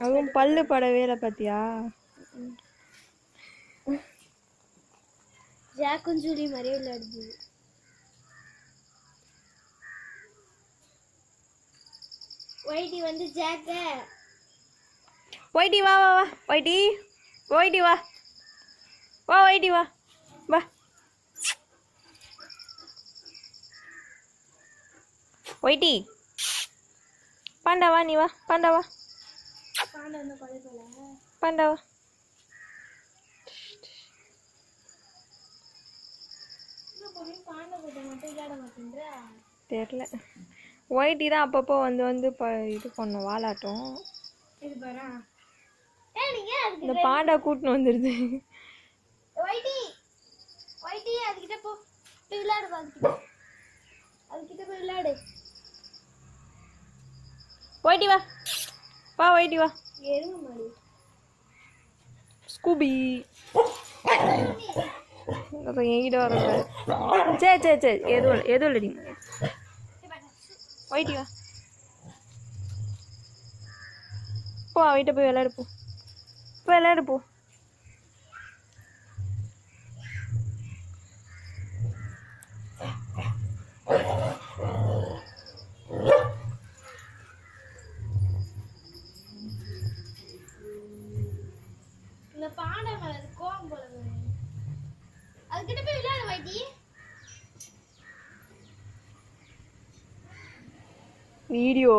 அவன் பல்லு படவே இல்லை பாத்தியா? ஜாக்கும் ஜூலி மாதிரியே விளையாடுது. ஒயிட்டி வந்து ஜாக்க. ஒயிட்டி வா வா வா ஒயிட்டி. ஒயிட்டி வா வா ஒயிட்டி வா வா. ஒயிட்டி பாண்டா வா நீ வா. பாண்டா வா. பாண்டா வந்து பழைய பாண்டா வா. பாண்டா கூட மட்டும் விளையாட மாட்டேன்றா. தெரியல. ஒயிட்டி தான் அப்பப்போ வந்து இது பண்ணும் வாலாட்டம். இது பாரா. இந்த பாண்டா கூட்டின்னு வந்துடுது. ஒயிட்டி ஒயிட்டி அதுக்கிட்ட போ. போய் விளையாடு. அதுக்கிட்ட போய் விளையாடு. ஒயிட்டி வா வா ஒயிட்டி வா. எருமை மாடு. ஸ்கூபி என்கிட்ட வர. சரி சரி சரி எதுவும் இல்லடி. ஒயிட்டி வா போ. அவகிட்ட போய் விளையாடு போ. போய் விளையாடு போ. இந்த பாண்டா மேல கோவம் போல. அதுக்கிட்ட போய் விளையாடு வைட்டி. வீடியோ